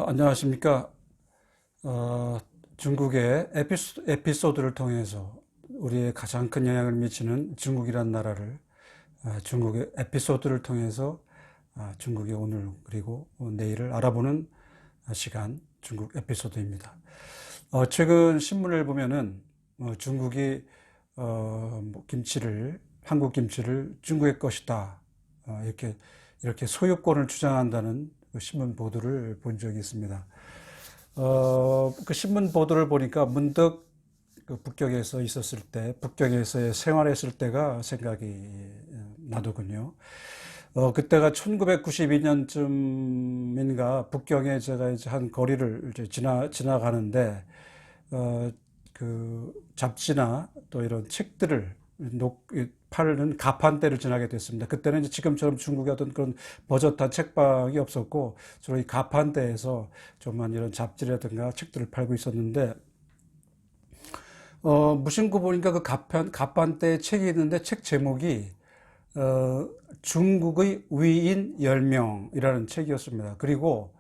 안녕하십니까. 어, 중국의 에피소드를 통해서 우리의 가장 큰 영향을 미치는 중국이란 나라를 중국의 에피소드를 통해서 중국의 오늘 그리고 내일을 알아보는 시간, 중국 에피소드입니다. 최근 신문을 보면은 중국이 한국 김치를 중국의 것이다, 이렇게 소유권을 주장한다는 그 신문 보도를 본 적이 있습니다. 그 신문 보도를 보니까 문득 그 북경에서의 생활했을 때가 생각이 나더군요. 그때가 1992년쯤인가 북경에 제가 이제 한 거리를 이제 지나가는데, 그 잡지나 또 이런 책들을 파는 가판대를 지나게 됐습니다. 그때는 이제 지금처럼 중국의 어떤 그런 버젓한 책방이 없었고, 주로 이 가판대에서 좀만 이런 잡지라든가 책들을 팔고 있었는데, 무심코 보니까 그 가판대에 책이 있는데 책 제목이, 중국의 위인 10명이라는 책이었습니다. 그리고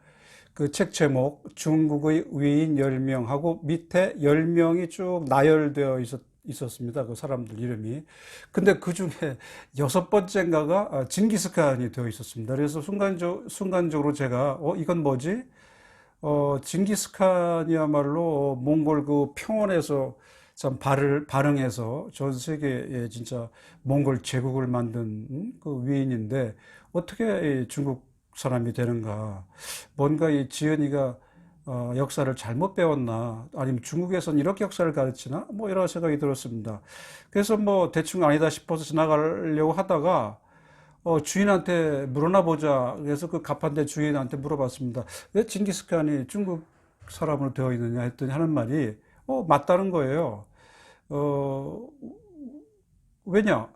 그 책 제목, 중국의 위인 10명하고 밑에 10명이 쭉 나열되어 있었습니다. 그 사람들 이름이. 근데 그 중에 여섯 번째인가가 징기스칸이 되어 있었습니다. 그래서 순간적으로 제가, 이건 뭐지? 징기스칸이야말로 몽골 그 평원에서 참 발흥해서 전 세계에 진짜 몽골 제국을 만든 그 위인인데 어떻게 중국 사람이 되는가? 뭔가 이 지은이가 역사를 잘못 배웠나? 아니면 중국에서는 이렇게 역사를 가르치나? 뭐 이런 생각이 들었습니다. 그래서 뭐 대충 아니다 싶어서 지나가려고 하다가 주인한테 물어나 보자. 그래서 그 가판대 주인한테 물어봤습니다. 왜 징기스칸이 중국 사람으로 되어 있느냐 했더니 하는 말이 맞다는 거예요. 어, 왜냐?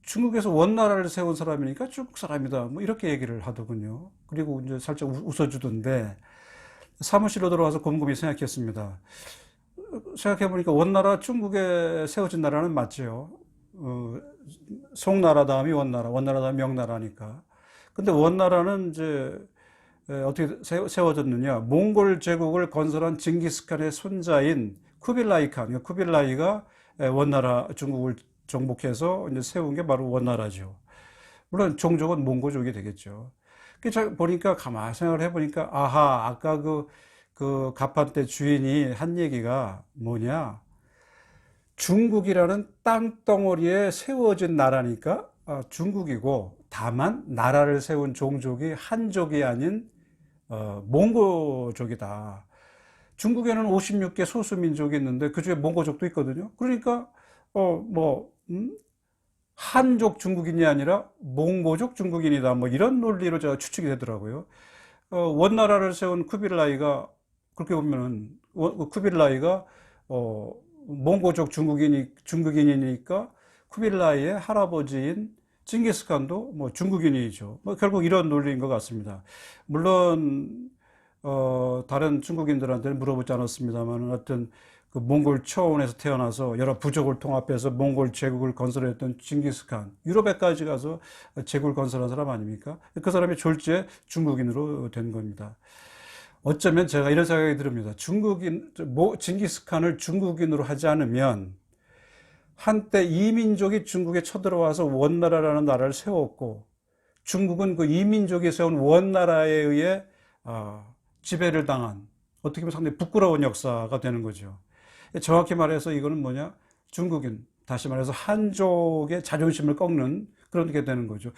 중국에서 원나라를 세운 사람이니까 중국 사람이다. 뭐 이렇게 얘기를 하더군요. 그리고 이제 살짝 웃어주던데 사무실로 들어와서 곰곰이 생각했습니다. 생각해보니까 원나라, 중국에 세워진 나라는 맞죠. 송나라 다음이 원나라, 원나라 다음이 명나라니까. 근데 원나라는 이제 어떻게 세워졌느냐? 몽골 제국을 건설한 징기스칸의 손자인 쿠빌라이 칸, 쿠빌라이가 원나라 중국을 정복해서 이제 세운 게 바로 원나라죠. 물론 종족은 몽고족이 되겠죠. 그래서 보니까 가만히 생각을 해보니까 아하, 아까 그 가판대 주인이 한 얘기가 뭐냐? 중국이라는 땅덩어리에 세워진 나라니까 중국이고, 다만 나라를 세운 종족이 한족이 아닌 몽고족이다. 중국에는 56개 소수민족이 있는데 그중에 몽고족도 있거든요. 그러니까 한족 중국인이 아니라 몽고족 중국인이다. 뭐 이런 논리로 제가 추측이 되더라고요. 원나라를 세운 쿠빌라이가, 그렇게 보면은 쿠빌라이가 몽고족 중국인이니까 쿠빌라이의 할아버지인 징기스칸도 뭐 중국인이죠. 뭐 결국 이런 논리인 것 같습니다. 물론 다른 중국인들한테는 물어보지 않았습니다만, 어떤 그 몽골 초원에서 태어나서 여러 부족을 통합해서 몽골 제국을 건설했던 징기스칸, 유럽에까지 가서 제국을 건설한 사람 아닙니까? 그 사람이 졸지에 중국인으로 된 겁니다. 어쩌면 제가 이런 생각이 듭니다. 징기스칸을 중국인으로 하지 않으면 한때 이민족이 중국에 쳐들어와서 원나라라는 나라를 세웠고, 중국은 그 이민족이 세운 원나라에 의해 지배를 당한, 어떻게 보면 상당히 부끄러운 역사가 되는 거죠. 정확히 말해서 이거는 뭐냐? 중국인, 다시 말해서 한족의 자존심을 꺾는 그런 게 되는 거죠.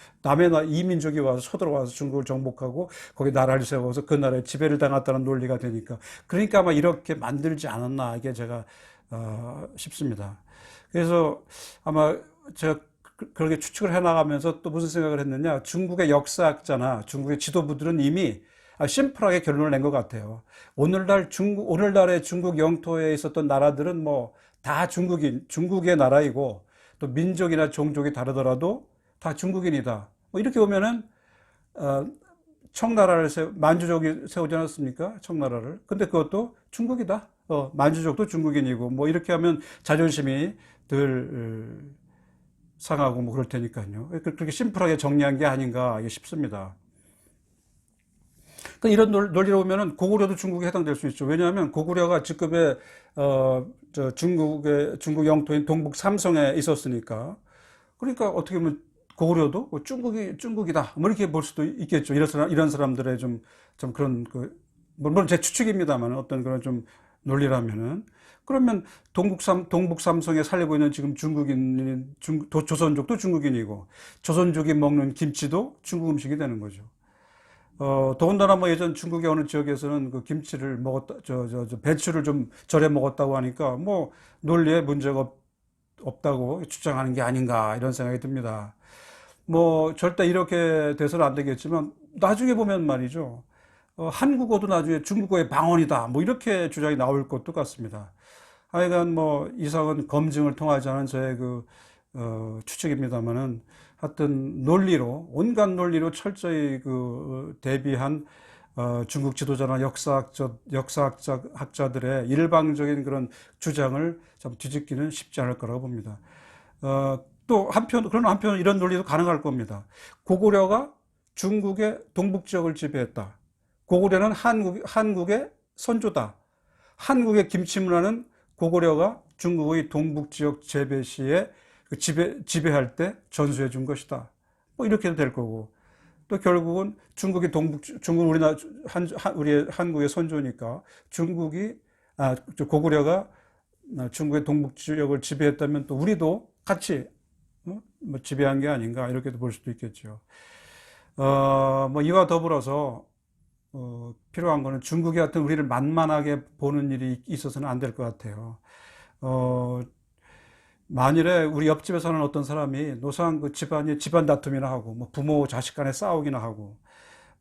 이민족이 와서 쳐들어와서 중국을 정복하고 거기 나라를 세워서 그 나라에 지배를 당했다는 논리가 되니까, 그러니까 아마 이렇게 만들지 않았나, 이게 제가 싶습니다. 그래서 아마 제가 그렇게 추측을 해나가면서 또 무슨 생각을 했느냐, 중국의 역사학자나 중국의 지도부들은 이미 심플하게 결론을 낸 것 같아요. 오늘날의 중국 영토에 있었던 나라들은 뭐 다 중국의 나라이고, 또 민족이나 종족이 다르더라도 다 중국인이다. 뭐 이렇게 보면은 청나라를 만주족이 세우지 않았습니까? 청나라를. 근데 그것도 중국이다. 만주족도 중국인이고, 뭐 이렇게 하면 자존심이 덜 상하고 뭐 그럴 테니까요. 그렇게 심플하게 정리한 게 아닌가 싶습니다. 이런 논리로 보면은 고구려도 중국에 해당될 수 있죠. 왜냐하면 고구려가 직급에 중국 영토인 동북 삼성에 있었으니까. 그러니까 어떻게 보면 고구려도 뭐 중국이다 뭐 이렇게 볼 수도 있겠죠. 이런 사람들의 좀 그런 물론 제 추측입니다만 어떤 그런 좀 논리라면은. 그러면 동북 삼성에 살고 있는 지금 조선족도 중국인이고 조선족이 먹는 김치도 중국 음식이 되는 거죠. 더군다나 뭐 예전 중국의 어느 지역에서는 그 김치를 먹었다, 배추를 좀 절여 먹었다고 하니까 뭐 논리에 문제가 없다고 주장하는 게 아닌가 이런 생각이 듭니다. 뭐 절대 이렇게 돼서는 안 되겠지만 나중에 보면 말이죠. 한국어도 나중에 중국어의 방언이다. 뭐 이렇게 주장이 나올 것도 같습니다. 하여간 뭐 이상은 검증을 통하지 않은 저의 추측입니다만은 하여튼 온갖 논리로 철저히 대비한 중국 지도자나 역사학자들의 일방적인 그런 주장을 좀 뒤집기는 쉽지 않을 거라고 봅니다. 그런 한편 이런 논리도 가능할 겁니다. 고구려가 중국의 동북 지역을 지배했다. 고구려는 한국의 선조다. 한국의 김치 문화는 고구려가 중국의 동북 지역 재배 시에 지배할 때 전수해 준 것이다. 뭐 이렇게도 될 거고. 또 결국은 우리 한국의 선조니까 고구려가 중국의 동북 지역을 지배했다면 또 우리도 같이 뭐 지배한 게 아닌가 이렇게도 볼 수도 있겠죠. 뭐 이와 더불어서 필요한 거는 중국이 하여튼 우리를 만만하게 보는 일이 있어서는 안 될 것 같아요. 만일에 우리 옆집에 사는 어떤 사람이 노상 집안 다툼이나 하고, 뭐 부모 자식 간에 싸우기나 하고,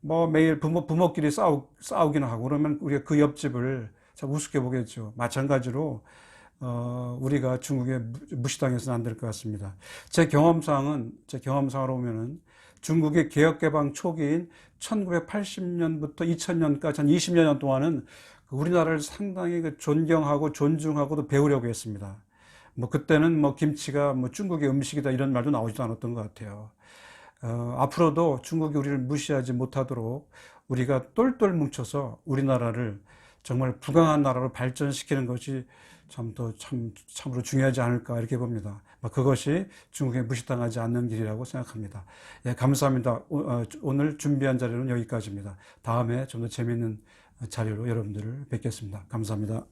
뭐 매일 부모끼리 싸우기나 하고, 그러면 우리가 그 옆집을 참 우습게 보겠죠. 마찬가지로, 우리가 중국에 무시당해서는 안 될 것 같습니다. 제 경험상으로 보면은 중국의 개혁개방 초기인 1980년부터 2000년까지 한 20여 년 동안은 우리나라를 상당히 존경하고 존중하고도 배우려고 했습니다. 뭐 그때는 뭐 김치가 뭐 중국의 음식이다 이런 말도 나오지도 않았던 것 같아요. 앞으로도 중국이 우리를 무시하지 못하도록 우리가 똘똘 뭉쳐서 우리나라를 정말 부강한 나라로 발전시키는 것이 참으로 중요하지 않을까 이렇게 봅니다. 그것이 중국에 무시당하지 않는 길이라고 생각합니다. 예, 감사합니다. 오늘 준비한 자료는 여기까지입니다. 다음에 좀 더 재미있는 자료로 여러분들을 뵙겠습니다. 감사합니다.